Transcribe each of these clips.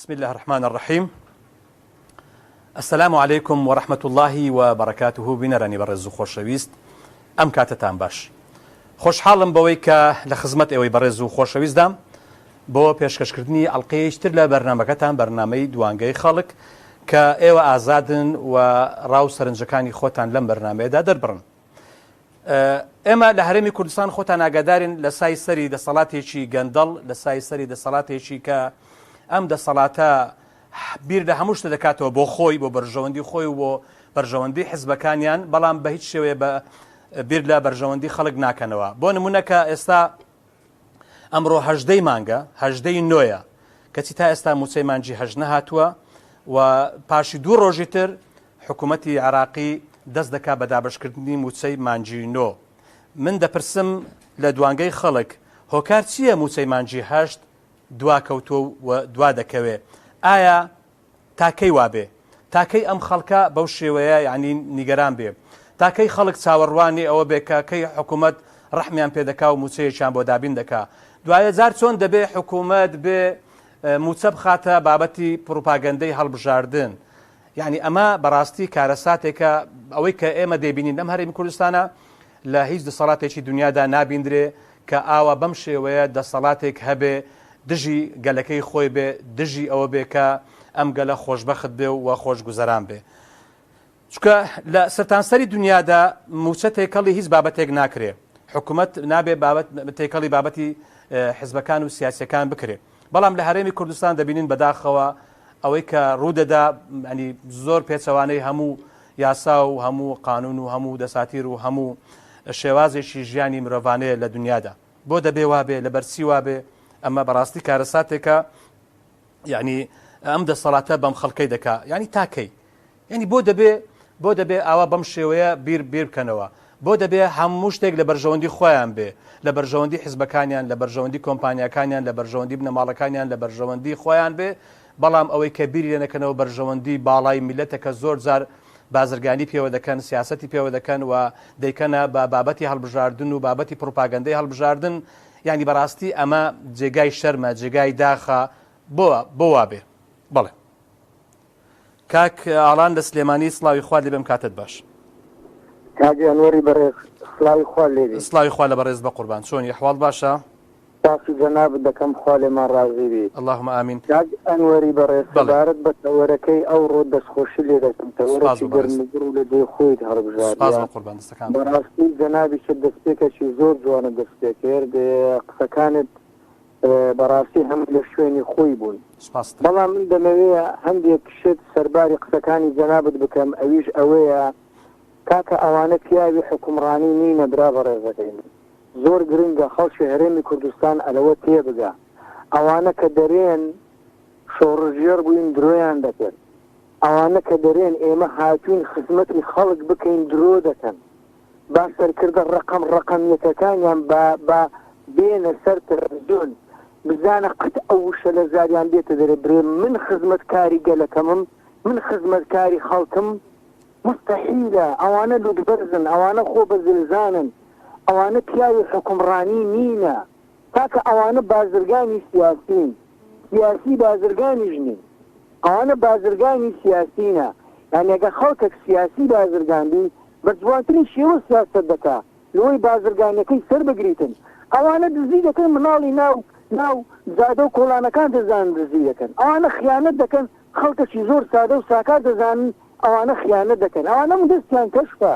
بسم الله الرحمن الرحيم. السلام عليكم ورحمة الله وبركاته. بنراني برز خوشويست ام كاتتان باش خوشحالم بەوەی کە لە خزمەت ئێوەی بەڕێز و خۆشەویستدام بۆ پێشکەشکردنی ئەڵقەیەکتر لە بەرنامەکەتان بەرنامەی دوانگەی خەڵک کە ئێوە ئازادن و ڕاو سەرنجەکانی خۆتان لەم بەرنامەیەدا دەربڕن. ئێمە لە هەرێمی کوردستان خۆتان ئاگادارین لە سای سەری دەسەڵاتێکی گەندەڵ، لە سای سەری دەسەڵاتێکی کە ئەم دەسەڵاتە بیر لە هەموو شتە دەکاتەوە بۆ خۆی، بۆ بەرژەوەندی خۆی و بۆ بەرژەوەندی حیزبەکانیان، بەڵام بە هیچ شێوەیە بە بیر لە بەرژەوەندی خەڵک ناکەنەوە. بۆ نمونەکە ئێستا ئەمڕۆ هەژدەی مانگە، هەژدەی نۆیە، کەچی تا ئێستا موچەی مانجی هەژ نەهاتووە و پاشی دوو ڕۆژی تر حکوومەتی عراقی دەست دەکات بە دابەشکردنی موچەی مانجی نۆ. من دەپرسم لە دوانگەی خەڵک هۆکار چییە موچەی مانجی هەشت دواکەوتووە و دوا دەکەوێ؟ ئایا تاکەی وابێ؟ تاکەی ئەم خەڵکە بەو شێوەیە یعنی نیگەران بێ؟ تاکەی خەڵک چاوەڕوانی ئەوە بێ کە کەی حکوومەت ڕەحمیان پێدەکا و موچەیەکیان بۆ دابین دەکا؟ دوایە جار چۆن دەبێ حکوومەت بێ موچە بخاتە بابەتی پروپاگەندەی هەڵبژاردن؟ یعنی ئەمە بەڕاستی کارەساتێکە ئەوەی کە ئێمە دەبینین لەم هەرێمی کوردستانە لە هیچ دەسەڵاتێکی دنیادا نابیندرێ کە ئاوا بەم شێوەیە دەسەڵاتێک هەبێ دژی گەلەکەی خۆی بێ، دژی ئەوە بێ کە ئەم گەلە خۆشبەخت بێ و خۆش گوزەران بێ. چونکە لە سەرتانسەری دنیادا موچە تێکەڵی هیچ بابەتێک ناکرێ، حکوومەت نابێ تێکەڵی بابەتی حیزبەکان و سیاسیەکان بکرێ. بەڵام لە هەرێمی کوردستان دەبینین بەداخەوە ئەوەی کە ڕوودەدا ینی زۆر پێچەوانەی هەموو یاسا و هەموو قانون و هەموو دەساتیر و هەموو شێوازێکی ژیانی مرۆڤانەیە لە دنیادا. بۆ دەبێ وابێ، لەبەرچی وابێ؟ ئەمە بەڕاستی کارەساتێکە یعنی ئەم دەسەڵاتە بەم خەڵکەی دەکا، یعنی تاکەی، یعنی بۆ دەبێ ئاوا بەم شێوەیە بیر بکەنەوە، بۆ دەبێ هەموو شتێک لە بەرژەوەندی خۆیان بێ، لە بەرژەوەندی حیزبەکانیان، لە بەرژەوەندی کۆمپانیاکانیان، لە بەرژەوەندی بنەماڵەکانیان، لە بەرژەوەندی خۆیان بێ. بەڵام ئەوەی کە بیری لێ نەکەنەوە بەرژەوەندی باڵای میلەتەکە زۆر جار بازرگانی پێوە دەکەن، سیاسەتی پێوە دەکەن و دەیکەنە بە بابەتی هەڵبژاردن و بابەتی پروپاگەندەی هەڵبژاردن. یعنی بەڕاستی ئەمە جێگای شەرمە، جێگای داخە. بۆ وابێ؟ بەڵێ کاک ئاڵان لە سلێمانی، سڵاوی خوا لێ بێم، کاتت باش. کاک ئەنوەری بەڕێز، سڵاوی خوا لێ بێ. سڵاوی خوا لە بەڕێز بە قوربان. چۆنی ئەحواڵ باشە؟ تاسی جەناب دەکەم، خوا لێمان ڕازی بێ. اللهم ئامین. کاک ئەنوەری بەڕێز، سەبارەت بە تەوەرەکەی ئەوڕۆ دەستخۆشی لێ دەکەم، تەوەرەکی گەرمگر و لە دێ خۆیت هەڵبژاردیە. بەڕاستی جەنابیشت دەستپێکێکی زۆر جوانە دەستپێکرد، قسەکانت بەڕاستی هەم لە شوێنی خۆی بوون. بەڵام من دەمەوێت هەندێک شت سەرباری قسەکانی جەنابت بکەم، ئەویش ئەوەیە کاکە ئەوانە پیاوی حکومڕانی نینە. برا بەڕێزەکەی من زۆر گرنگە خەڵکی هەرێمی کوردستان ئەلەوە تێبگا، ئەوانە کە دەرێن شۆڕژێر بووین درۆیان دەکرد، ئەوانە کە دەرێن ئێمە هاتوین خزمەتی خەڵک بکەین درۆ دەکەن، با سەرکردە ڕقم یەکەکانیان بە بێنە سەر تەلەڤیزیۆن بزانە قەت ئەو شە لە زاریان بێتە دەرێ برێ من خزمەتکاری گەلەکەمم، من خزمەتکاری خەڵکم. مستەحیلە ئەوانە لودبەرزن، ئەوانە خۆ بەزلزانن، ئەوانە پیاوی حکومڕانی نینە. تاکە ئەوانە بازرگانی سیاسین، سیاسی بازرگانیش نین، ئەوانە بازرگانی سیاسینە. یعنی ئەگە خەڵکێک سیاسی بازرگاندی بە جوانترین شێوە سیاست دەکا لەوەی بازرگانیەکەی سەر بگریتن. ئەوانە دزی دەکەن، مناڵی ناو زادە و کۆڵانەکان دەزانن دزی دەکەن، ئەوانە خیانەت دەکەن، خەڵکەکی زۆر سادە و ساکار دەزانن ئەوانە خیانەت دەکەن، ئەوانە دەستیان کەشفە.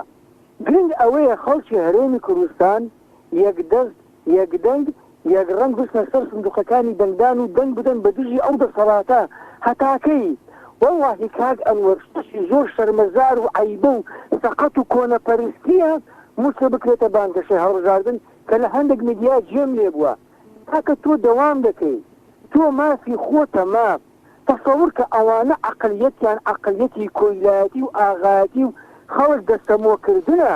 گرنگ ئەوەیە خەڵکی هەرێمی کوردستان یەک دەست، یەک دەنگ، یەک ڕەنگ بستنە سەر سندوقەکانی دەنگدان و دەنگ بدەن بە دژی ئەو دەسەڵاتە هەتاکەی. وەڵڵاهی کاک ئەنوەر شتێکی زۆر شەرمەزار و عەیبە و سەقەت و کۆنەپەرستیە موچە بکرێتە بانگەشەی هەڵبژاردن کە لە هەندێک میدیا جێم لێ بووە. تاکە تۆ دەوام دەکەی، تۆ مافی خۆتە ماف. تەسەوور کە ئەوانە عەقڵیەتیان عەقڵیەتی کۆیلایەتی و ئاغایەتی و خەڵک دەستەمۆکردنە،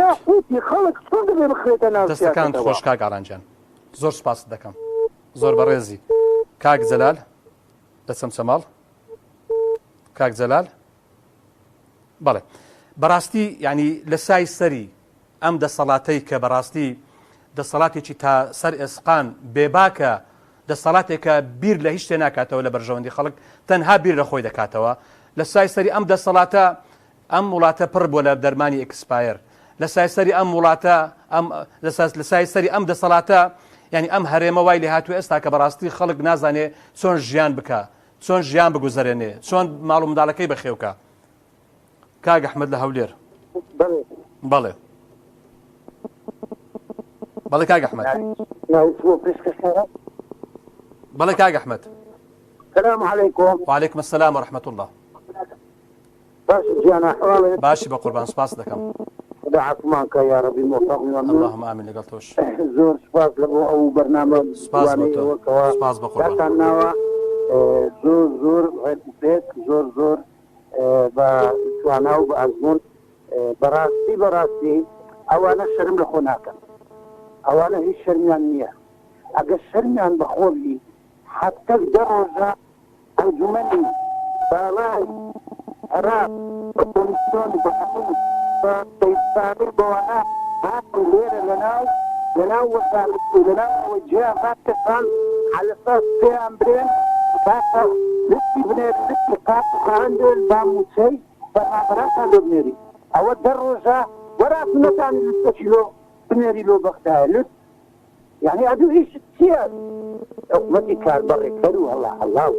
ناخوتی خەڵک چۆن دەبێ بخرێتە ناو سیاسەتەوە. دەستەکان خۆش کاک ئاڵانجان، زۆر سپاس دەکەم، زۆر بەڕێزی. کاک جەلال لە چەمچەماڵ، کاک جەلال. بەڵێ بەڕاستی ینی لە سای سەری ئەم دەسەڵاتەی کە بەڕاستی دەسەڵاتێکی تا سەر ئێسقان بێباکە دەسەڵاتێکە بیر لە هیچ شتێ ناکاتەوە لە بەرژەوەندی خەڵک تەنها بیر لە خۆی دەکاتەوە لە سایسەری ئەم دەسەڵاتە ئەم وڵاتە پڕ بۆ لە دەرمانی ئەکسپایر لە سایسەری ئەم وڵاتە لە سایسەری ئەم دەسەڵاتە ینی ئەم هەرێمە وای لێ هاتووە ئێستا کە بەڕاستی خەڵک نازانێ چۆن ژیان بکە چۆن ژیان بگوزارێنێ چۆن ماڵ و منداڵەکەی بەخێوکە. کاک ئەحمەد لە هەولێر. بەڵێ بەڵێ کاک ئەحمەد. بەڵێ کاک ئەحمەد. السلام عليكم. وعليكم السلام ورحمة الله. باش جانا حوالي باشی بە قوربان سپاس دەکەم. دعاكمانك يا ربي موفق اللهم آمين لەگەڵ تۆش. زۆر سپاس لەبۆ ئەو بەرنامە سپاس بۆ تۆ سپاس بە قوربان. ناوە زۆر بێت زۆر بە توانا و بە ئەزمون بەڕاستی ئەوانە شەرم لە خۆ ناکەن ئەوانە هیچ شەرمیان نییە ئەگەر شەرمیان بەخۆبی حتى درجة أنجمني بالاي عراق كوميسيون بحثي فيستعمل بوانا هاتوا غير لنا وصالت لنا وجهة ما تفعل على أساس فيها أمرين فاتا لسي بنير لسي قاطع عند الباموسي فالعبرات هذا بنيري أو الدرجة وراس نتاني لستشلو بنيري لو بختها لس يعني عدو ايش كثير حكمتي كان بري كرو الله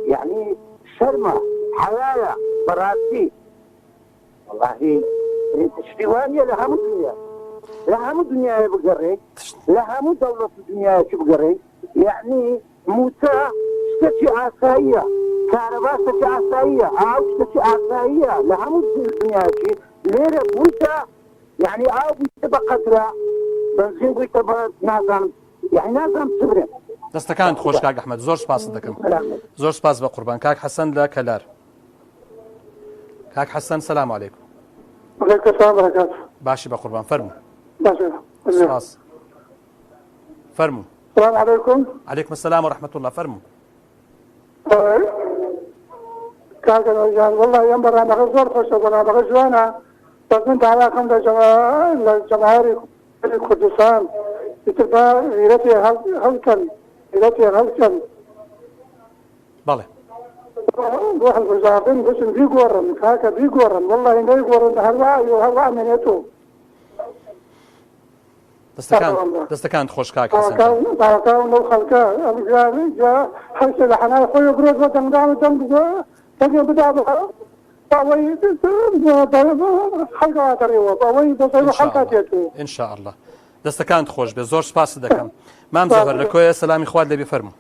يعني شرمة حياة براسي والله تشتيوانية لها الدنيا بقري لها دولة الدنيا بقري يعني موتى اشتكي عساية كهرباء اشتكي عساية عاو اشتكي عساية لها الدنيا ليرة موتى يعني عاو بيتبقى قطرة بنزين بيتبقى نازم يعني نازم صبرين دەستەکانت خۆش کاک ئەحمەد زۆر سپاس دەکەم زۆر سپاس بە قوربان. کاک حەسەن لە کەلار. کاک حەسەن سەلام عەلەیکم. وعليكم السلام ورحمة الله. باشی بە قوربان فەرموو. سپاس. فەرموو. السلام عليكم. عليكم السلام ورحمة الله فەرموو. كاك جان والله يوم برنامج زۆر خۆشە برنامج جوانە بەس من داواکەم لە جەماهیری کوردستان ئیتر غیرەتی هەڵکەن بەڵێ بۆ هەڵبژاردن بچن بیگۆڕن کاکە بیگۆڕن والله نەیگۆڕن هەروە ئەمێنێتەوە. دەستەکانت خۆش کاک حەسەن. داواکەم لەو خەڵکە جا هەرچێ لە حەنای خۆی گرۆت بۆ دەنگدان دەنگێ بدا باوەی خەڵکەواتەڕێەوە باوەی دەسەوە خەڵکاتێتەوە إن شاء الله. دەستەکانت خۆش بێ زۆر سپاس دەکەم. مام زەفەر لە کۆیە سەلامی خوات لێبێ فەرموو.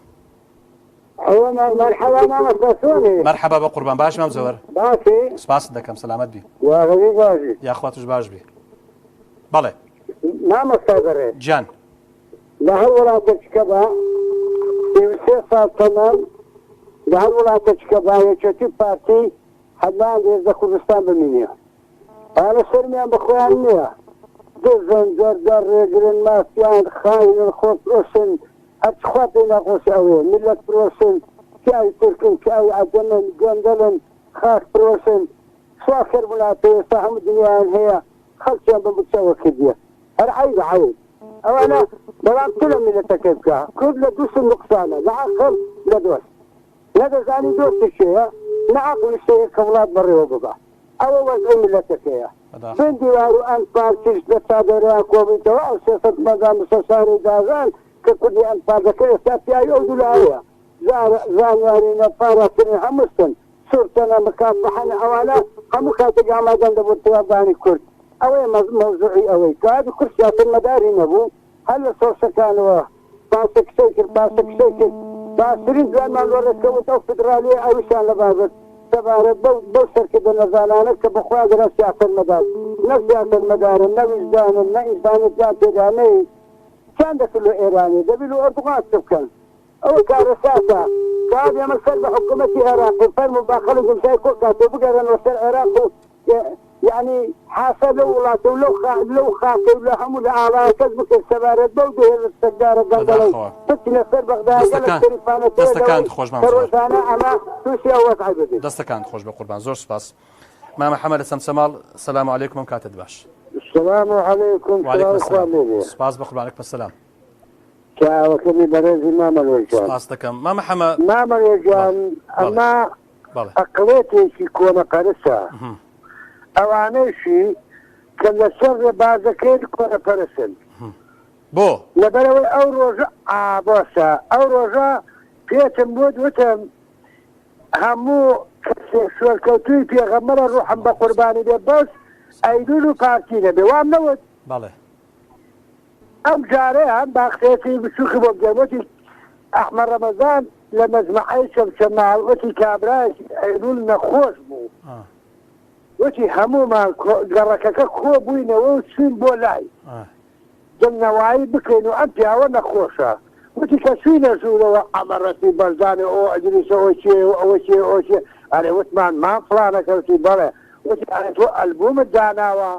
مرحبا ماما بسوني مرحبا بە قوربان باش مام زەفەر باشي سپاس دەکەم سەلامەت بی وغني باشي یاخواتش باش بی. بەڵێ ماما صابري جان لهر ولاتك كبا في صار تمام لهر ولاتك كبا يشتي بارتي حدان إذا كردستان بمينيا أنا سرمي بخوان ميا دزن زردار رجلن ماسيان خاين الخوف روشن أتخواتنا غوش أوي ملة روشن كاي تركن كاي عجمن جندلن خاك روشن سواخر ملاتي صاحب الدنيا هي خلصا بمتسوى كدية العيب عيب أنا بلان كل ملة كيفكا كل دوس النقصانة العقل لدوس لدوس أنا دوس الشيء نعقل الشيء كولاد بري وبقى أول وزن ملتك يا من ديوارو أنفال تشت بتصادرها كوميتو أو سياسة مدام مستشاري دازان ككل أنفال ذكية ساتي أيودو لها زانواري نفارة سنين همستن صورتنا مكافحنا أولا همو كاتق عمدان دبو التواباني كرد أوي موضوعي أوي كادو كرسيات المداري نبو هل صورة كانوا باسك شيكر باسرين دوان ما الورد كوت أو فدرالية أو شان لبابت تبارك بوصل كده نزالانك كبخوا درس يعطي المدار نفس يعطي المدار النوجدان الإنسان يعطي داني كان ده كله إيراني ده بيلو أردوغان سبكان أو كارساسة كان يعمل سلب حكومتي عراقي فرموا باخلهم زي كوكاتو بقى أنا وصل عراقي يعني حاسب ولاته لو خاطي ولا هم على كذبك السبارة بوده السجارة قبل فتنا سر بغداد دەستەکانت خۆش مام زەفەر أنا توشي أوت عبدي دەستەکانت خۆش بە قوربان زۆر سپاس. مام محەممەد لە سەمسەماڵ سەلام عەلەیکم کاتت باش. السلام عليكم وعليكم السلام سپاس بە قوربان عەلەیکم السلام. چاوەکەمی بەڕێزی مامەلۆژان سپاس دەکەم مامە حەمە مامەلۆژان ئەمە ئەقڵێتێکی کۆنە قەرسە ئەوانەیشی کە لەسەر ڕێبازەکەی کۆنە پەرسن بۆ لەبەرەوەی ئەو ڕۆژە باشە ئەو ڕۆژە پێتم بۆ وتم هەموو شوێرکەوتوی پێغەمبەرە ڕوحم بە قوربانی بێ بەس ئەیدول و پارتی نەبێ وام نەوت بەڵێ ئەم جارێ هەم باختێتی بچووکی بۆ گەمەتی ئەحمە ڕەمەزان لە مەجمەعەی شەمشەماڵەتی کابرای ئەیدول نەخۆش بوو وتی هەمومان گەڕەکەکە کۆ بووینەوە و چوین بۆ لای دڵنەوایی بکەین و ئەم پیاوە نەخۆشە وتی کە چوینە ژوورەوە ئەمەڕەتی بەرزانێ ئەو ئەجلیسە ئەوە چێ و ئەوە چێ ئەوە چێ ئەرێ وتمان مام فڵانەکەوتی بەڵێ وتی ئەرێ تۆ ئەلبومت داناوە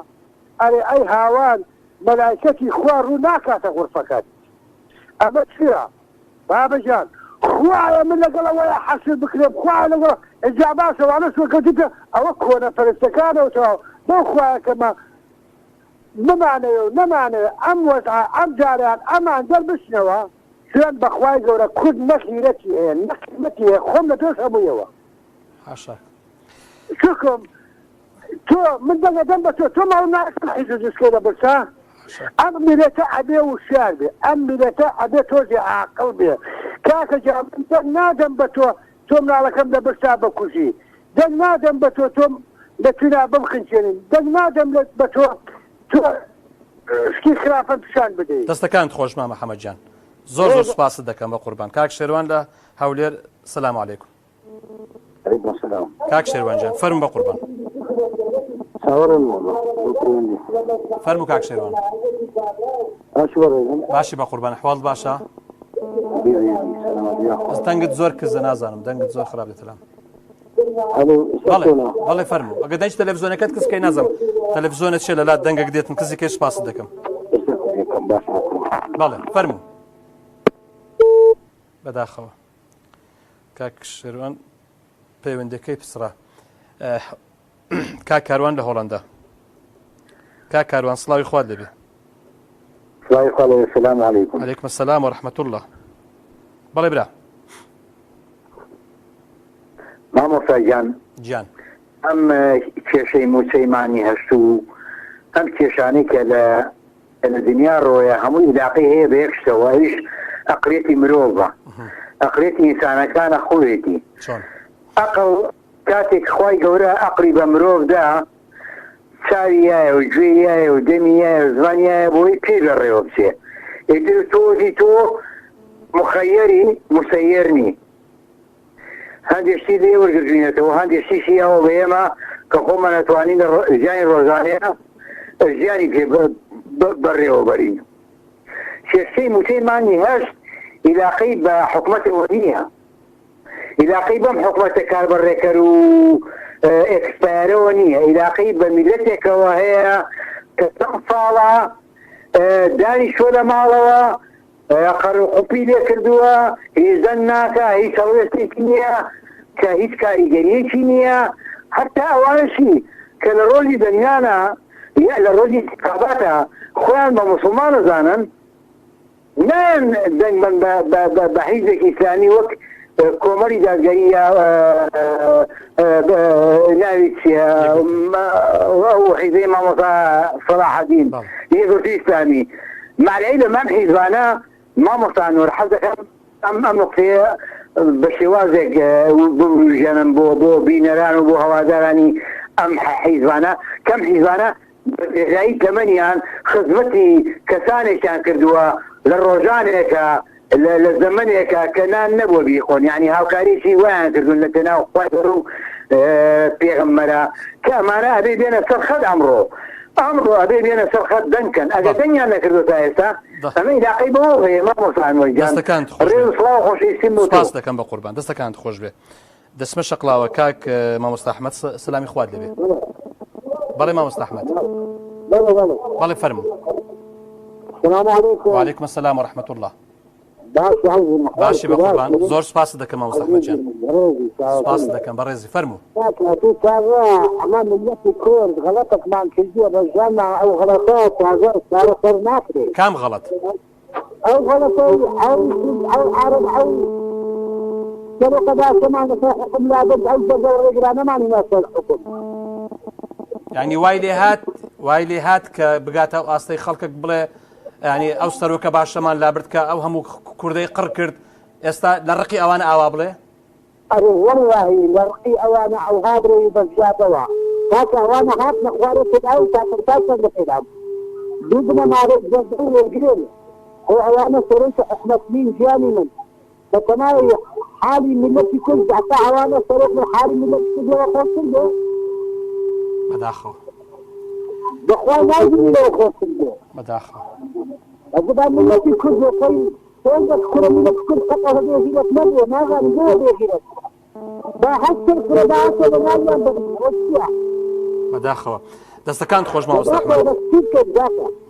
ئەرێ ئەی هاوان مەلایکەتی خوا ڕوو ناکاتە غورفەکەت ئەمە چییە بابەجان خوایە من لەگەڵەوەیە حەسب بکرێم خوایە لەگەڵ ئەجا باشەوانە سوەکەوتیتە ئەوە کۆنە پەرستەکانەوەتەوە بۆ خوایەکەمە نمانەوە و نەمانەوە ئەم وەزع ئەم جاریان ئەمان دەربشنەوە شوێن بەخوای گەورە کورد نەخیرەتی هەیە نەخیمەتی هەیە خۆم لە تۆش هەموویەوە شکم تۆ من دەگەدەم بە تۆ ماڵ ناکەم حیزب جسکەی دەبرسا ئەم میلەتە ئەبێ وشار بێ ئەم میلەتە ئەبێ تۆزی عاقڵ بێ کاکە جا من دەنگ نادەم بە تۆ مناڵەکەم دەبرسا بەکوژی دەنگ نادەم بە تۆ لەتونا بمخنچێنین دەنگ نادەم بە تۆ شتی خراپە پیشان بدەیت دەستەکانت خۆش مامە حەمەدجان زۆر زۆر سپاست دەکەم بە قوربان کاک شێروان لە هەولێر سەلام عەلەیکوم کاک شێروانجان فەرمو بە قوربان فەرموو کاک شێروان باشی بە قوربان حواڵ باشە دەنگت زۆر کزە نازانم دەنگت زۆر خراپ دێتەلام بەڵێ فەرموو ئەگە دەنج تەلەڤیزۆنەکەت کەسکەی نازم تەلەڤیزۆنت چێ لەلات دەنگەک دێتم کەسی کەش سپاست دەکەم بەڵێ فەرموو بەداخەوە کاک شێروان پەیوەندەکەی پسرا کاک کاروان لە هۆڵەندا کاک کاروان سڵاوی خوات لەبێ السلام علیکم عەلەیکم السلام وەرەحمەتوڵڵا بەڵێ برا مامۆستا گیان ئەم کێشەی موسەیمانی هەست و ئەم کێشانەی کە لە دنیا ڕۆیە هەمووی علاقەی هەیە بە یەک شتەوە ئەویش ئەقڵێتی مرۆڤە ئەقڵێتی ئینسانەکانە خۆیەتی ئەقڵ کاتێک خوای گەورە ئەقڵی بە مرۆڤدا چاویایە و گوێیایە و دەمیایە و زمانیایە بۆی پێ بەڕێوە بچێ ئیتر تۆزی تۆ مخەیەری مسەیەرنی هەندێشتی لێ وەرگرتوینێتەوە هەندێشتیشی ئەوە بە ئێمە کە خۆمان نەتوانین ژیانی ڕۆژانەیە ژیانی پێ بەڕێوە بەرین کێشەی موسەیمانی هەست علاقەی بە حکومەتی وەدیە علاقەی بەم حکومەتە کاربەڕێکەر و ئێکسپایرەوە نییە علاقەی بە میلەتێکەوە هەیە کە چەند ساڵە دانیشتۆ لە ماڵەوە قەرقوپی لێ کردووە هێزن ناکە هیچ هەڵوێستێکی نییە کە هیچ کاریگەریەکی نییە حتا ئەوانشی کە لە ڕۆژی دنیاە یا لە ڕۆژی انتخاباتە خۆیان بە موسڵمان دەزانن نان دەنگ من بە حیزێکی ئیسلامی وەک کۆمەری دادگەری ناوی چیە ئەو حیزەی مامۆستا سەلاحەدین یەکگرتووی ئیسلامی مالایی لە مام حیزبانە مامۆستا نوور حەز دەکەم ئەم نقطەیە بە شێوازێک بژێنم بۆ بینەران و بۆ هەوادارانی ئەم حیزبانە کەم حیزبانە بەێژایی تەمەنیان خزمەتی کەسانێکیان کردووە لە ڕۆژانێکە لە زەمنێکە کە نان نەبووە بیخۆن یعنی هاوکاریشی ویان کردون لە تەناو خوای و پێغەمبەرە کە ئەمانە ئەبێ بێنە سەر خەت ئەمڕۆ ئەبێ بێنە سەر خەت دەنکەن ئەگە دەنگیان نەکردو تا ئێستا ئەمە علاقەی بەوە هەیە مامۆستاوەیجان سڵاو خۆشەویستیم سپاس دەکەم بە قوربان دەستەکانت خۆش بێ دەسمە شەقلاوە کاک مامۆستا ئەحمەد سلامی خوات لەبێ بەڵێ مامۆستا ئەحمەد بەڵێ فەرموو السلام عليكم وعليكم السلام ورحمة الله باشی بە قوربان زۆر سپاس دەکەم مامۆستا ئەحمەدجان سپاس دەکەم بەڕێزی فەرموو ئەمە ملەتی کورد غەڵەتێکمان کردووە بە ژیانمان ئەو غەڵەتە تازە سەر ناکرێت کام غەڵەت أو غلطي أو عرب أو سبق ذا سمعنا في حكم لا بد أو جزء رجرانا ما نناسى الحكم. يعني وايلي هات كبقات أو أصلي خلقك بلا يعني أو سروك باش شمان لابرتك أو هم كردي قركرد استا لرقي أوانا أوابله. أره والله لرقي أوانا أو هابري بزيادة هكا أوانا هات نخواري أو تاكر لكذا. بدنا نعرف جزء رجرين. هو أوانا سرنت أحمد مين جاني من. فكما حالي ملتي كل حتى أوانا سرنت حالي ملتي كل وقت كله. مداخل. بخوان لازم يلو خوص مداخل. أجد ملتي كل وقت تنقل كل ملتي كل قطعة بيجيلك مرة ما غير جوا بيجيلك. بحث الفردات والغالية بغسيا. مداخل. دەستەکان خۆش مامۆستا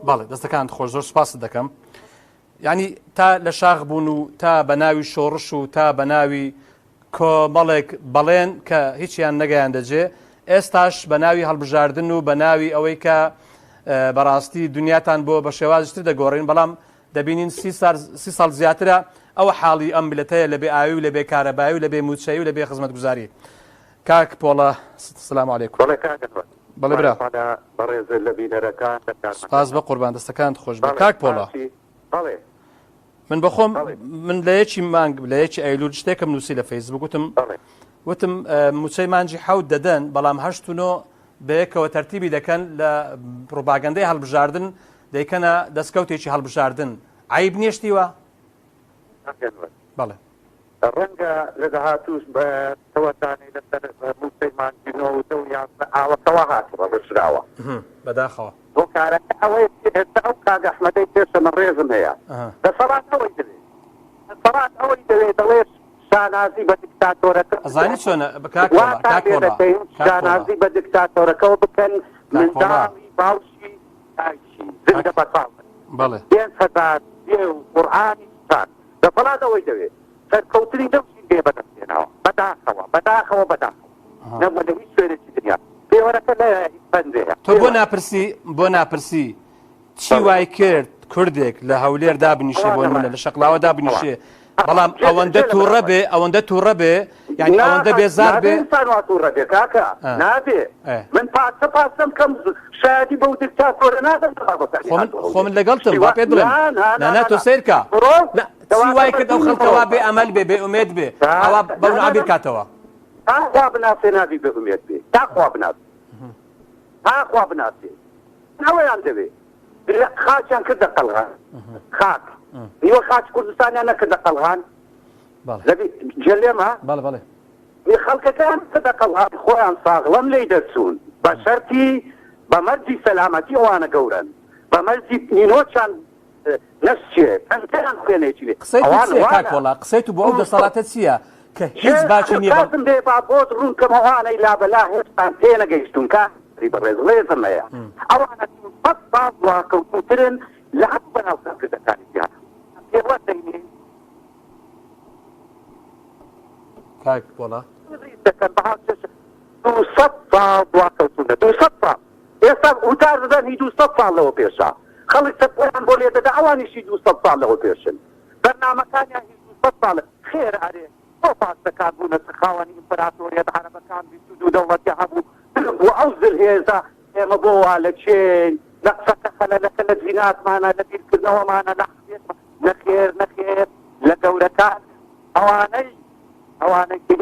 بەڵێ دەستەکان خۆش زۆر سپاس دەکەم یعنی تا لە شاخ بوون و تا بە ناوی شۆڕش و تا بە ناوی کۆمەڵێک بەڵێن کە هیچیان نەگەیان دەجێ ئێستاش بە ناوی هەڵبژاردن و بە ناوی ئەوەی کە بەڕاستی دنیاتان بۆ بە شێوازتر دەگۆڕین بەڵام دەبینین 30 ساڵ زیاترە ئەوە حاڵی ئەم ملەتەیە لە بێ ئاوی و لە بێ کارەبایی و لە بێ موچەی و لە بێ خزمەتگوزاری کاک پۆڵە سلام عەلەیکوم بەڵێ برا بەڕێز لە بینەرەکان سپاس بە قوربان دەستەکانت خۆش بە کاک پۆڵە من بەخۆم من لە یەکی مانگ لە یەکی ئەیلول شتێکم نووسی لە فەیسبوک وتم موچەی مانجی حەوت دەدەن بەڵام 8 و 9 بەیەکەوە تەرتیبی دەکەن لە پڕۆپاگەندەی هەڵبژاردن دەیکەنە دەستکەوتێکی هەڵبژاردن عیب نییە شتیوە بەڵێ ڕەنگە لە داهاتووش بە تەوەتانی لەسەر موچەی مانجینەوە و دڵیان ئاوەتەوە هاتووە بەشراوە بەداخەوە بۆ کارەکە ئەوەی ئێستا ئەو کاگ ئەحمەدەی پێشە من ڕێزم هەیە دەسەڵات ئەوەی دەوێت دەسەڵات ئەوەی دەوێت دەڵێت شانازی بە دیکتاتۆرەکە ئەزانی چۆنە کاک پۆڵە شانازی بە دیکتاتۆرەکەەوە بکەن منداڵی باوشی تایشی زندە بەتاڵ بەڵێ 500 دێ و قورئانی سان دەسەڵات ئەوەی دەوێت سەرکەوتنی دەوشی دێ بەدەستێنەوە بەداخەوە نەمە لە هیچ شوێنێکی دنیا پێوەرەکە لە بەندەیە تۆ بۆ ناپرسی چی وای کرد کوردێک لە هەولێر دابنیشێ بۆ نمونە لە شەقلاوە دابنیشێ بەڵام ئەوەندە تووڕە بێ یعنی ئەوەندە بێزار بێ تووڕە بێ کاکە نابێ من پاسەم کەم شایەتی بەو دیکتاتۆرە نادەم خۆ من لەگەڵتم وا پێ بڵێم نانا تۆ سیرکە چی وای کرد ئەو خەڵکەوا بێ ئەمەل بێ بێ ئومێد بێ ئەوە بەو نابیر کاتەوە تاخوا بناسێ نابی بێ ئومێد بێ تاخوا بناسێ نەوەیان دەوێ خاچیان کردە قەلغان خاک نیوە خاچ کوردستانیان نەکردە قەلغان جلێمە بەڵێ خەڵکەکان کردە قەلغان خۆیان ساغڵەم لێی دەچوون بە شەرتی بە مەرجی سەلامەتی ئەوانە گەورن بە مەرجی نینۆچان نەسچێ ئەنتیان خوێنێکی لێ قسەی تو بۆ ئەو دەسەڵاتە چییە کە هیچ باچی نییە بێ با بۆت ڕوونکەمەوانەی لابەلا هێستان تێنەگەیشتون کا بەڕێز ڕێزم هەیە ئەوانە بەس باز واکەوتوترن لە حەق بەناو سەرکردەکانی دیان پێوە دەینێ کاک پۆڵە دەکەن بەها 200 ساڵ واکەوتونە 200 ساڵ ئێستا وتار دەدەن هی 200 ساڵ لەوە پێشە خەڵک سەپۆیان بۆ لێ دەدا ئەوانیشی 200 ساڵ لەوە پێشن بەرنامەکانیان هی 200 ساڵە خێر ئارێ بۆ باس دەکات بوونە سخاوانی ئیمپەراتۆریەت عەرەبەکان 22 دەوڵەتی هەبوو بۆ ئەو زلهێزە ئێمە بۆ وا لە چێن نەقسەکە خەلەلەکە لە زیناتمانە لە بیرکردنەوەمانە نەخێر لە گەورەکان ئەوانەی کە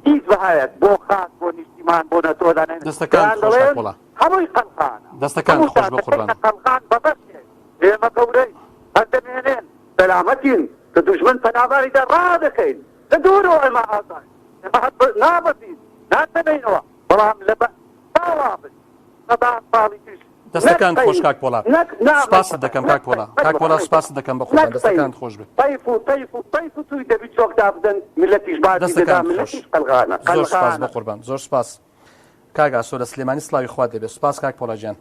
هیچ بەهایەت بۆ خاک بۆ نیشتیمان بۆ نەتۆدانێن دەستەکان خۆش پۆڵە هەمووی قەلغانە دەستەکان خۆش بە قوربان قەلغان بەبەشێ ئێمە گەورەی هەردەمێنێن سەلامەتین کە دوژمن پەناباریدا ڕادەکەین لە دوورەوە ئێمە ئازاد ئێمە نابەزین ناتەبینەوە بەڵام لە باوا بن سەدا ساڵی توش دەستەکان خۆش کاک پۆڵە سپاست دەکەم کاک پۆڵە سپاست دەکەم بە خۆشان دەستەکان خۆش بێ تەیف و توی دەبی چۆکدا بدەن ملەتیش بادی دەدا ملەتیش قەلغانە زۆر سپاس بە قوربان زۆر سپاس کاگاسۆ لە سلێمانی سڵاوی خوا دەبێت سپاس کاک پۆڵە گیان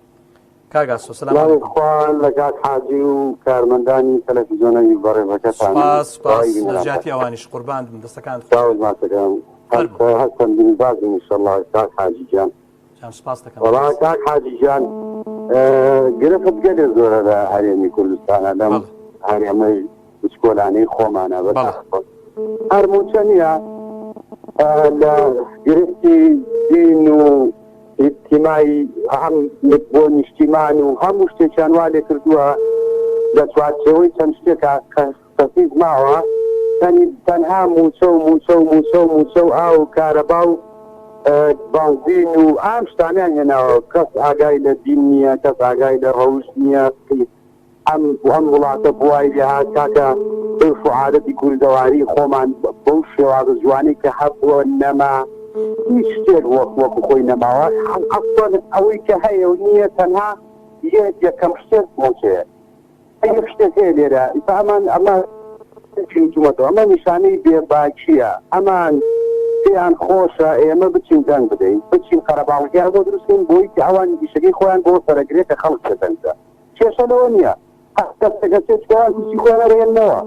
کاگاسۆ سلام خوان لە کاک حاجی و کارمەندانی تەلەڤیزیۆنەوەی بەڕێوەکەتان سپاس نەجاتی ئەوانیش قوربان بن دەستەکان هەستن بینبازن ئینشەڵڵا کاک حاجی گیان سپاس دەکەم وەڵا کاک حاجی گیان گرفت گەلێ زۆرە لە هەرێمی کوردستانە لەم هەرێمەی سکۆلانەی خۆمانە بە هەرمونچە نییە لە گرفتی دین و ئیجتیماعی هەم بۆ نیشتیمان و هەموو شتێکیان وا لێ کردووە لە چوارچێوەی چەند شتێکە خەفیز ماوە تەنها موچە و ئاو و کارەبا و بانزین و ئام شتانیان هێناوە کەس ئاگای لە دین نییە کەس ئاگای لە ڕەوش نییە ئەم وڵاتە بوای لێهات کاکە عرف و عادەتی کوردەواری خۆمان بەو شێوازە جوانی کە هەبووە نەما هیچ شتێک وەکو خۆی نەماوە ئەفڵ ئەوەی کە هەیە و نییە تەنها یەکەم شتێک مۆچەیە یەک شتێک هەیە لێرە ئەمان ئەمە ئەمە نیشانەی بێباکیە ئەمان پێیان خۆشە ئێمە بچین دەنگ بدەین بچین قەرەباڵگیان بۆ دروستین بۆی کە ئەوانی دیشەکەی خۆیان بۆ سەرەگرێت کە خەڵک دەنگدا کێشە لەوە نییە کەسێکی خۆیانەوە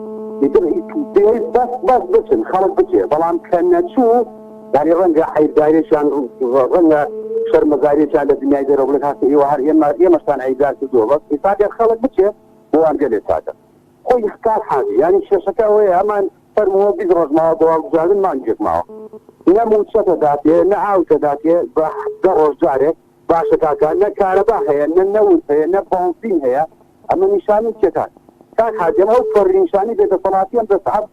بەس بچن خەڵک بچێ بەڵام کە نەچوو داری ڕەنگە عیبداریشان ڕەنگە شەرمەزاریشان لە دنیای دەرە بڵێت هاتە ئێوە هەر ئێمەشتان عیبدار کردووە بەس ئیساگەر خەڵک بچێ بۆوان گەلێ چاکە خۆی کار حاجی یعنی کێشەکە ئەوەیە ئەمان فەرمەوە بیست ڕۆژماوە بۆ گوزاردن مانگێک ماوە نە موچەتە داتێ نە ئاوتە داتێ بە دە ڕۆژ جارێک باشە کاکە نە کارەبا هەیە نە نەوت هەیە نە بانزین هەیە ئەمە نیشانی چێکات کاک حاجەم ئەو فەرری نیشانی بێدەسەڵاتیان دەسعاف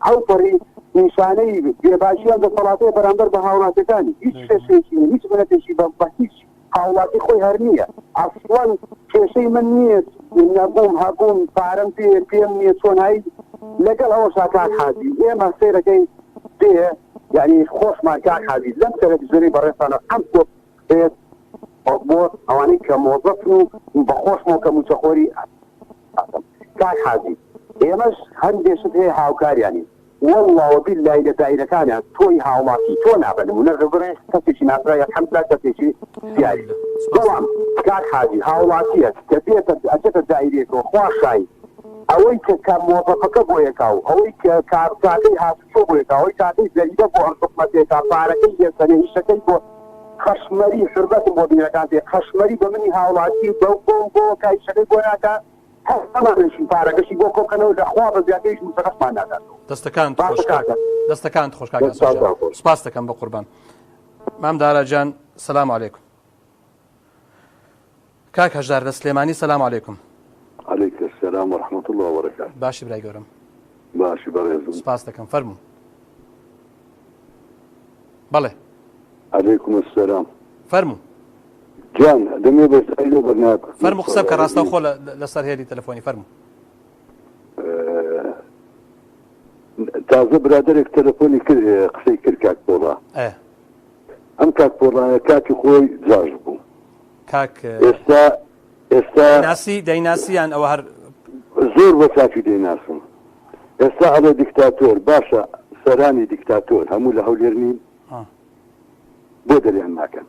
ئەو فەرری نیشانەی بێباشیان دەسەڵاتەیە بەرامبەر بە هاوڵاتەکانی هیچ کێشەیەکی هیچ منەتێکی بە هیچ هاوڵاتی خۆی هەر نییە ئەسڵەن کێشەی من نییە نەبووم هەبووم پارەم پێم نییە چۆنایی لەگەڵ ئەوە کاک حاجی ئێمە سێرەکەی دێ یعنی خۆشمان کاک حاجی لەم تەلەڤیزیۆنی بەڕێستانە ئەم تۆ بێت بۆ ئەوانەی کە مۆزەفن و بەخۆشمەوە کە موچەخۆری کاک حاجی ئێمەش هەندێشت هەیە هاوکاریانی والله بالله لە دایرەکانیان تۆی هاوڵاتی تۆ نابنمونە ڕێبڕێ کەسێکی ناسرایە حەملا کەسێکی دیاری بەڵام کاک حاجی هاوڵاتیە کە بێتە ئەچێتە دایرێکەوە خواشایی ئەوەی کە مۆزەفەکە بۆ یەکاو ئەوەی کە کارکاتەی هاتوچۆ بۆ یەکاو ئەوەی کاتەی زەریدە بۆ ئەرسەقمەتێکا پارەکەی هێزەنێ هیچەکەی بۆ خەشمەری حربەتم بۆ بینەکان تێ خەشمەری بە منی هاوڵاتی بۆ کایشەکەی بۆ ناکە هەمانشی پارەکەشی بۆ کۆکەنەوە لەخوا بە زیاتەیش موسەقەشمان ناکات دەستەکان خۆش کاکە سوپاس دەکەم بە قوربان مام دارەجان سەلام عەلەیکم کاک هەژار لە سلێمانی سەلام عەلەیکم عەلەیکم السەلام وەرەحمەتوڵڵا وبەرەکاتوه باشی برای گەورم باشی بەڕێزم سپاس دەکەم فەرموو بەڵێ عەلەیکم السەلام فەرموو جان دەمێ بەسایلۆ بەرناب فەرموو قسە بکە ڕاستە خۆ لەسەر هێری تەلەفۆنی فەرموو تازە برادێک تەلەفۆنی قسەی کرد کاک پۆڵا ئەم کاک پۆڵایە کاکی خۆی جاژ بوو کاک ئێستا دەیناسییان ئەوە هەر زۆر بە کاکی دەیناسم ئێستا ئەڵێ دیکتاتۆر باشە سەرانی دیکتاتۆر هەموو لە هەولێر نین بۆ دەریان ناکەن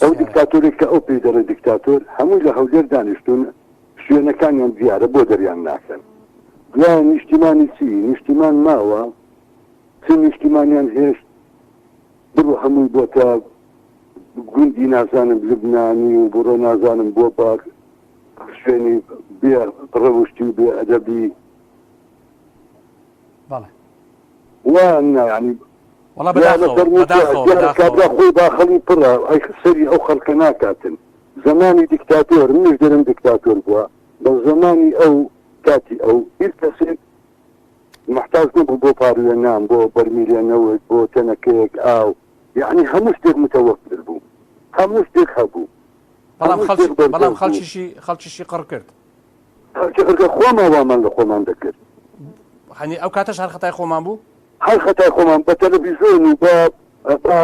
ئەو دیکتاتۆرێک کە ئەو پێی دەڵێ دیکتاتۆر هەمووی لە هەولێر دانیشتون شوێنەکانیان دیارە بۆ دەریان ناکەن دوایە نیشتیمانی چی نیشتیمان ماوە چ نیشتیمانیان هێشت بڕۆ هەمووی بۆتە گوندی نازانم لبنانی و بڕۆ نازانم بۆ باک شوێنی بێ ڕەوشتی و بێ ئەدەبی وانە ینی کابرا خۆی باخەڵی پڕە ئەی سەری ئەو خەڵکە ناکاتن زمانی دیکتاتۆر منش دەرم دیکتاتۆر بووە بە زمانی ئەو کاتی ئەو هیچ کەسێک محتاج نەبوو بۆ پاروێ نام بۆ بەرمیلێنەوەک بۆ تەنەکەیەک ئاو یعنی هەموو شتێک متەوەفر بوو هەموو شتێک هەبوو بەڵام خەڵکیشی قڕ کرد خۆماوامان لە خۆمان دەکرد هەنی ئەو کاتەش هەر خەتای خۆمان بوو هەر خەتای خۆمان بە تەلەڤیزیۆن و بە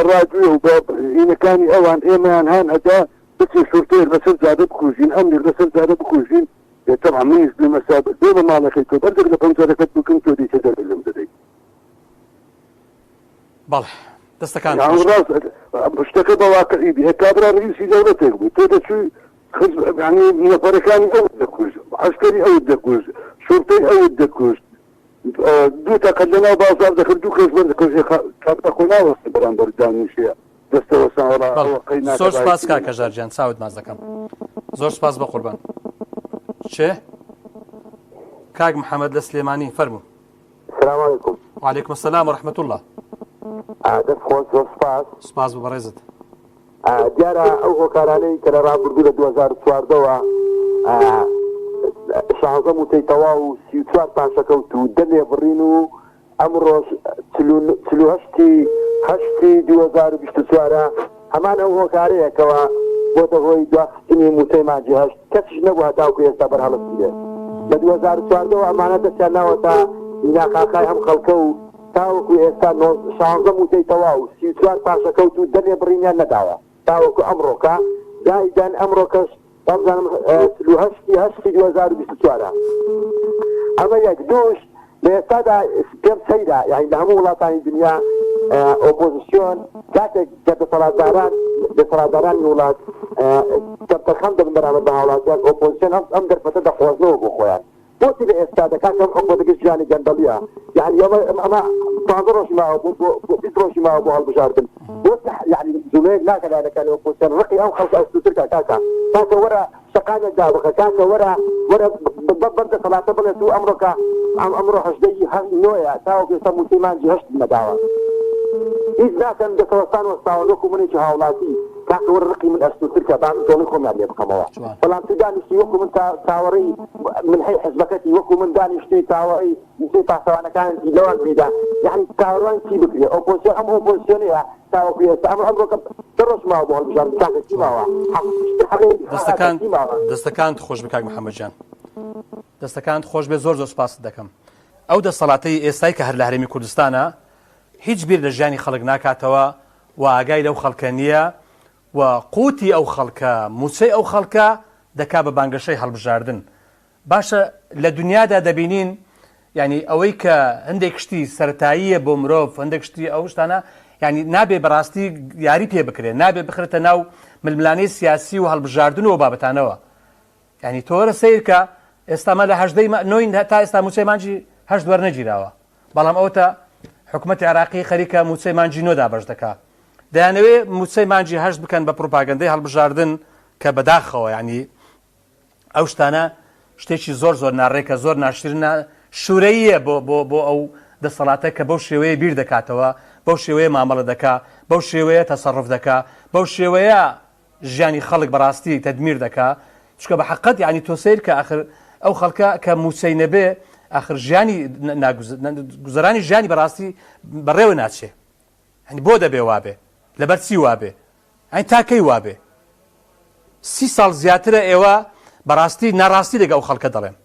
ڕادیۆ و بە ئینەکانی ئەوان ئێمەیان هەن ئەدا بچین شورتێر لەسەر زادە بکوژین ئەمنێک لەسەر زادە بکوژین طبعا منیش لمەساب دێ بە ماڵەکەی تۆ بەردێک لە پەنجەرەکەت بکەن تۆ دیکە دەرێ لەم دەدەیت بەڵێ دەستەکان شتەکە بە واقعی بێ کابرا ڕئیسی دەوڵەتێک بوو تۆ دەچووی ینی نەفەرەکانی ئەوت دەکوژ عەسکەری ئەوت دەکوژ شورتەی ئەوت دەکوژ دوو تاقەت لەناو بازار دەکرد دوو کەس بەردەکوژێ کابرا خۆ ناوەستە بەرامبەر دانیشەیە دەستەوە زۆر سپاس کاکە ژارجان چاوت ماز دەکەم زۆر سپاس بە قوربان چێ كاك محمد لسليماني فرمو. السلام عليكم. وعليكم السلام ورحمة الله. دەست خۆش سپاس. سپاس ببەڕێزت. دیارە ئەو هۆکارانەی کە لە ڕابردوو لە 2014ەوە شازەم و تەیتەوا و 34 پاشەکەوت و دەلێ بڕین و ئەمڕۆ 8 2024 هەمان ئەو هۆکارەیەکەوە بۆتە هۆی دواخستنی موتەی مانجی هەشت کەسیش نەبوو هەتاوکو ئێستا بەرهەڵستی بێت لە 2014 ئەمانە دەستیان ناوە تا بیناقاقای هەم خەڵکە و تاوەکو ئێستا 16 موتەی تەوا و 34 پاشەکەوت و دەلێ بڕینیان نەداوە تاوەکو ئەمڕۆکە دایدان ئەمڕۆکەش بەڵام 8 2024 ئەمە یەک دووش لە ئێستادا پێم سەیرە یعنی لە هەموو وڵاتانی دنیا ئۆپۆزیسیۆن کاتێک کە دەسەڵاتدارانی وڵات کەپتەرخەم دەبن بەرامبەر بە هاوڵاتیان ئۆپۆزیسیۆن ئەم دەرفەتە دەخوازنەوە بۆ خۆیان بۆچی لە ئێستا دەکاتم ئۆپۆزیسیۆن ژیانی گەندەڵیە یعنی ئەمە 15 ڕۆژی ماوە بۆ 20 ڕۆژی ماوە بۆ هەڵبژاردن بۆچی یعنی جوڵەیەک ناکەن لەکانی ئۆپۆزیسیۆن ڕقی ئەم خەڵکە ئەستوترکە کاکە وەرە شقانێک دابخە کاکە وەرە بەردە سەڵاتە بڵێت و ئەمڕۆکە ئەمڕۆ هەژدەی نۆیە تاوەکو ئێستا موتەی مانجی هەشت نەداوە هیچ ناکەن دەسەڵاتان وەستاوە وەکو منێکی هاوڵاتی کاکە وەرە ڕقی من ئەستوترکە بان دۆڵی خۆمیان لێ بکەمەوە بەڵام تو دانیشتی وەکو من تاوەڕی من هەی حزبەکەتی وەکو من دانیشتی تاوەڕی موتەی پاسەوانەکانتی لەوان پیدا یعنی تاوەڕوان چی بکرێ ئۆپۆزیسیۆن ئەم ئۆپۆزیسیۆنەیە تاوەکو ئێستا ئەمڕۆکە دەڕۆژ ماوە بۆ هەڵبژاردن کاکە چی ماوە دەستەکانت خۆش بکاک محەممەد جان دەستەکانت خۆش بێ زۆر سپاس دەکەم ئەو دەسەڵاتەی ئێستای کە هەر لە هەرێمی کوردستانە هیچ بیر لە ژیانی خەڵک ناکاتەوە و ئاگای لەو خەڵکە نییە و قوتی ئەو خەڵکە موچەی ئەو خەڵکە دەکا بە بانگەشەی هەڵبژاردن باشە لە دنیادا دەبینین ینی ئەوەی کە هەندێک شتی سەرەتاییە بۆ مرۆڤ هەندێک شتی ئەو شتانە ینی نابێ بەڕاستی یاری پێ بکرێت نابێ بخرێتە ناو ململانەی سیاسی و هەڵبژاردن و بابەتانەوە ینی تۆرە سیرکە ئێستامە لە 9 تا ئێستا موچەی مانجی هەشت وەرنەگیراوە بەڵام ئەوتە حکوومەتی عراقی خەریکە موچەی مانجی نۆدا بەش دەکات دەیانەوێ موچەی مانجی هەشت بکەن بە پروپاگەندەی هەڵبژاردن کە بەداخەوە ینی ئەو شتانە شتێکی زۆر ناڕێکە زۆر ناشرینە شوورەیە بۆ ئەو دەسەڵاتە کە بەو شێوەیە بیر دەکاتەوە بەو شێوەیە مامەڵە دەکا بەو شێوەیە تەسەڕف دەکا بەو شێوەیە ژیانی خەڵک بەڕاستی تەدمیر دەکا چکە بە حەقەت ینی تۆ سیر کە ئاخر ئەو خەڵکە کە موچەی نەبێ ئاخر ژیانی گوزەرانی ژیانی بەڕاستی بەڕێوە ناچێ ینی بۆ دەبێ وابێ لەبەر چی وابێ ئەین تاکەی وابێ 30 ساڵ زیاترە ئێوە بەڕاستی ناڕاستی لەگە ئەو خەڵکە دەڵێن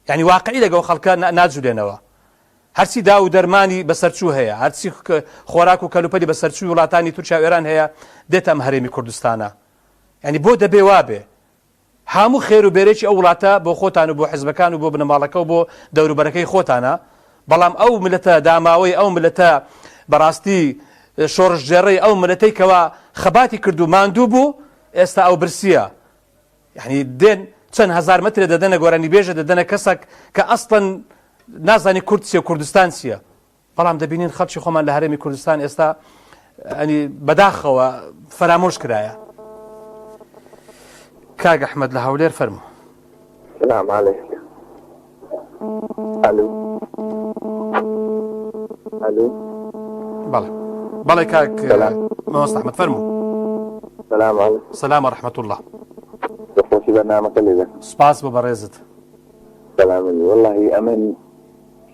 ینی واقعی لەگە ئەو خەڵکە ناجوولێنەوە هەرچی دا و دەرمانی بەسەرچوو هەیە هەرچی خۆراک و کەلوپەری بەسەرچووی وڵاتانی تورکیا و ئێران هەیە دێتە ئەم هەرێمی کوردستانە ینی بۆ دەبێ وابێ هەموو خێر و بێرێکی ئەو وڵاتە بۆ خۆتان و بۆ حیزبەکان و بۆ بنەماڵەکە و بۆ دەوروبەرەکەی خۆتانە بەڵام ئەو ملەتە داماوەی ئەو ملەتە بەڕاستی شۆڕژێڕەی ئەو ملەتەی کەوا خەباتی کرد و ماندوو بوو ئێستا ئەو برسیە یعنی دێن چەند هزار مترە دەدەنە گۆرانی بێژە دەدەنە کەسێک کە ئەسڵەن نازانی کورد چیە کوردستان چییە بەڵام دەبینین خەڵکی خۆمان لە هەرێمی کوردستان ئێستا ئەنی بەداخەوە فەرامۆش کرایە کاک ئەحمەد لە هەولێر فەرموو سلام علیکم الو بەڵێ کاک مەوەست ئەحمەد فەرموو سلام علیکم سلام ورحمة الله دخوشي برنامج اللي سپاس بۆ بەڕێزت سلام والله أمن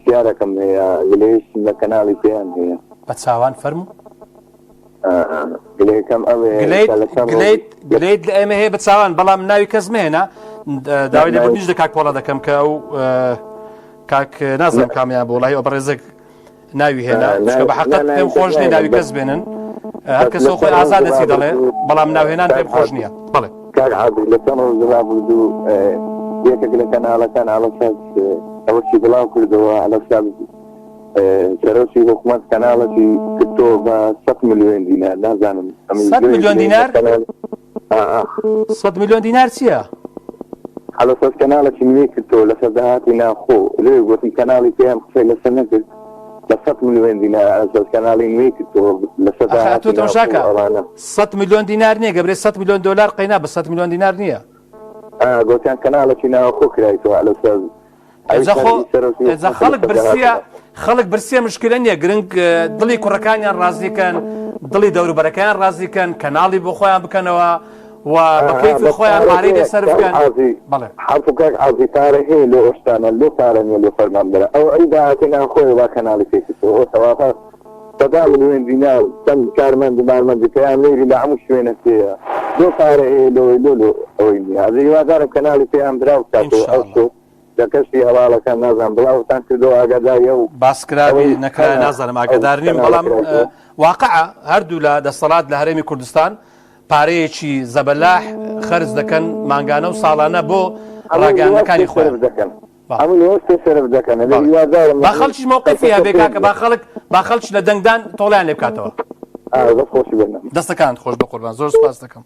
سياركم هي ليش لكنالي فيها هي بتساوان فرمو قليل كم أبي قليل لأمه هي بتساوان بلا من ناوي كزمهنا داوي لي بنيج دكاك ولا دكم كاو كاك نازم كامياب والله وبرزق ناوي هنا مش بحقيقة هم خوشني ناوي كزبنن هركس هو خوي آزاد سيدله بلا من ناوي هنا هم خوشني بله كاك عادي لكانوا الزباب ودو يك كان على أساس أول شيء بلاو كردوا على أساس سروسي حكومة كنالتي كتوبة 7 مليون دينار لا زانم 7 مليون دينار 7 مليون دينار سيا على أساس كنالتي ميك كتو لسدهاتنا خو ليه قلت كنالي فيها مخفي لسنة 7 مليون دينار على أساس كنالي ميك كتو لسدهاتنا خو 7 مليون دينار نية قبل 7 مليون دولار قينا بس 7 مليون دينار نية قلت كنالتي نا خو كرايتو على أساس ئێجا خەڵک برسیە مشکلە نییە گرنگ دڵی کوڕەکانیان ڕازیکەن دڵی دەوروبەرەکەیان ڕازیکەن کەناڵی بۆ خۆیان بکەنەوە و بەکەیفی خۆیان پارەی لێسەر بکەن. حرفك عزي تاريخي لو اشتانا لو تارني لو فرمان برا او ايضا كنا خوي وكنالي فيسبوك او توافق تداول وين دينار تم كارمان دمارمان بكيان ليري لعمو شوينة فيها لو تاريخي لو اويني هذه وادار كنالي فيها براو تاتو او شو دەکەشی هەواڵەکان نازان بڵاوتان کردەوە ئاگاداریە و باسکراوی نەکرا نازانم ئاگادار نیم بەڵام واقعە هەردوو لە دەسەڵات لە هەرێمی کوردستان پارەیەکی زەبەلاح خەرج دەکەن مانگانە و ساڵانە بۆ ڕاگەیاندنەکانی خۆیان دەکەن. با خەڵکیش مووقفی هەبێ کاکە با خەڵکی لە دەنگدان تۆڵیان لێ بکاتەوە. دەستەکانت خۆش بە قوربان زۆر سوپاس دەکەم.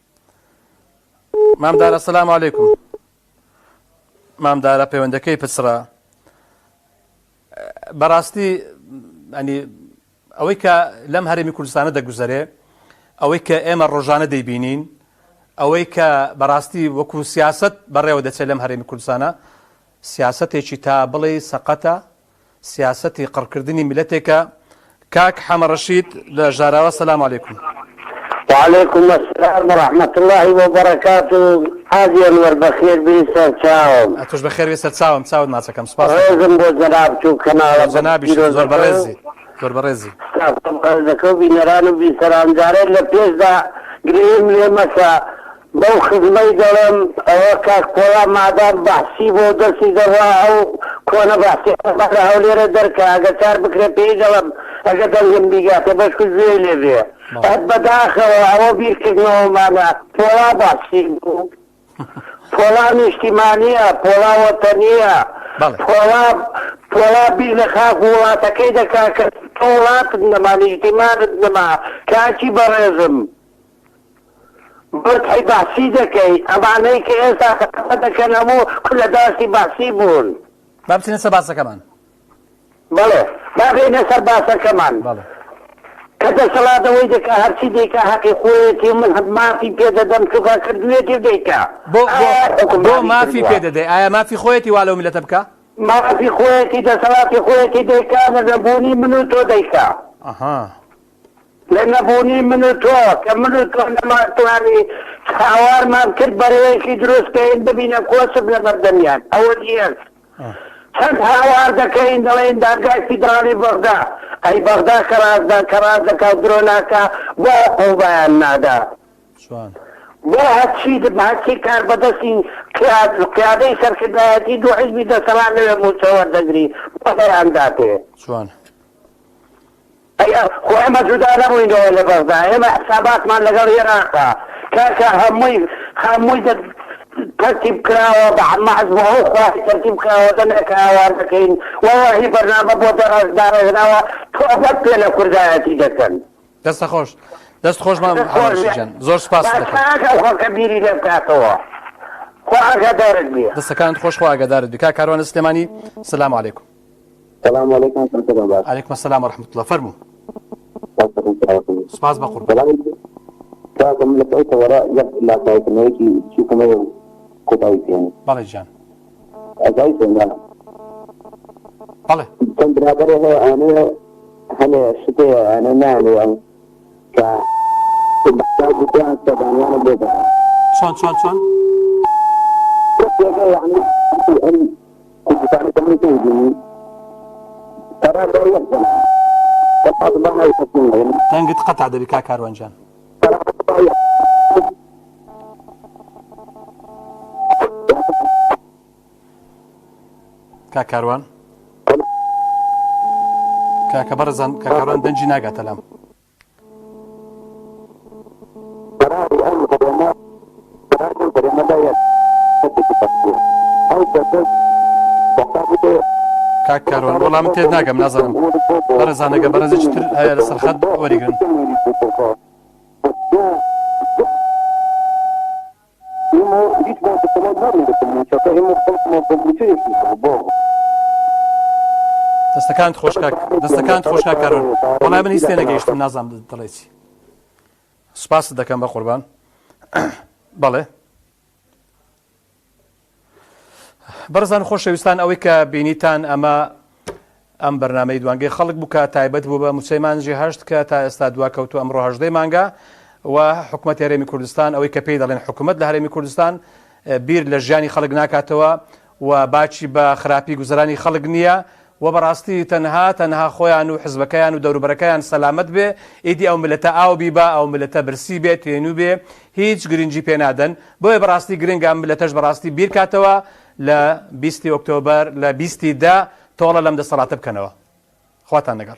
مامدارە سەلام عەلەیکوم. مامدارە پەیوەندەکەی پچڕە بەڕاستی ئەنی ئەوەی کە لەم هەرێمی کوردستانە دەگوزەرێ ئەوەی کە ئێمە ڕۆژانە دەیبینین ئەوەی کە بەڕاستی وەکو سیاست بەڕێوە دەچێت لەم هەرێمی کوردستانە سیاسەتێکی تا بڵێ سەقەتە سیاسەتی قڕکردنی میلەتێکە. کاک حەمە ڕەشید لە ژاراوە سەلام عەلەیکوم. وعليكم السلام ورحمة الله وبركاته. حاجي أنور بخير بيسر تشاوم. أتوش بخير بيسر تشاوم تشاوم ناسكم سباس. رزم بو جناب شو كنال. جنابي شو زور برزي. زور برزي. ذكو بينرانو بيسر أنجارين لبيش دا قريم لمسا بو خدمي دلم اوكاك قولا مادام بحثي بو دلسي دوا او كونا بحثي بحثي هولير دركا اگه چار بکره پی دلم اگه دلهم بیگاته بشکو زویلی بيه اد بداخل او بیرکنو مانا پولا بحثي بو پولا اجتماعية پولا وطنية پولا بين خاف ولاتكي دكا پولات انما الاجتماع انما كاكي برزم برتحي بحثي دكي اماني كي انسا خطتك نمو كل داسي بحثي بون ما بتي نسا باسا كمان بله ما بي نسا باسا كمان بله كده صلاة ويدك هرسي ديكا حقي خويتي من ما في بيدا دم شوكا كردويتي ديكا بو ما في بيدا دي ايا ما في خويتي والو ملة بكا ما في خويتي ده صلاة خويتي ديكا نبوني منو تو ديكا اها لأن بوني منو تو لما تواني حوار ما بكت بريوكي دروس كاين ببينا كوسب لبردنيان أول يال چند حوار دكاين دلين دارگاه فيدرالي بغدا أي بغدا كراز دا دروناكا بوقو بيان نادا شوان بو هاتشي كار بدسي قيادي سركداتي دو حزبي دا سلام متصور دقري بغيان داتي شوان اي خو اما جدا نبوين ولا بغدا اما حسابات ما لقر يراقا كاكا هموي ترتيب كراوة بعد ما عزمه اخوة ترتيب كراوة دنك واردكين والله برنامج بودر دار هناوة توفت لنا كرداتي دكن دست خوش ما حمرشي جان زور سپاس دكن كاكا اخوة كبيري لبكاتوا خواهك دارت بيه دست كانت خوش خواهك دارت بيه كاروان سليماني السلام عليكم. السلام عليكم ورحمة الله وبركاته. عليكم السلام ورحمة الله فرمو سپاس بقرب كاكم لقيت وراء يد لا تايتنيكي شو كمان كوتايتين بالي جان أجايتين لا بالي كنت بنابره أنا شتي أنا ناني يعني كا بحتاج بتاعي طبعا أنا بيدا شلون يعني أن كنت تعرف كم تيجي ترى ده يحصل طبعا ما يحصل تنقد قطع ده بكا كاروان جان كاكاروان كاكبرزان كاكاروان دنجي ناقة تلام كاكاروان والله من تيد ناقة من نظرم برزان ناقة برزي جتر هيا لسرخد وريقن دەستەکانت خۆش کاکارۆن وەڵای من هیچ تێ نەگەیشتم نازانم دەڵێتی سوپاست دەکەم بە قوربان بەڵێ بەرزان خۆشەویستان ئەوەی کە بینیتان ئەم بەرنامەی دوانگەی خەڵک بوو کە تایبەت بوو بە موسەیمانجی هەشت کە تا ئێستا دواکەوتو ئەمڕۆ 18 مانگە و حکوومەتی هەرێمی کوردستان ئەوەی کە پێی دەڵێن حکوومەت لە هەرێمی کوردستان بیر لە ژیانی خەڵک ناکاتەوە و باچی بە خراپی گوزەرانی خەڵک نییە و بەڕاستی تەنها خۆیان و حزبەکەیان و دەوروبەرەکەیان سەلامەت بێ ئیدی ئەو ملەتە ئاو بیبە ئەو ملەتە برسی بێت تێنوو بێ هیچ گرنگی پێ نادەن بۆیە بەڕاستی گرنگە ئەم ملەتەش بەڕاستی بیر کاتەوە لە 20 ئۆکتۆبەر لە 20 دا تۆڵە لەم دەسەڵاتە بکەنەوە. خواتان لەگەڵ.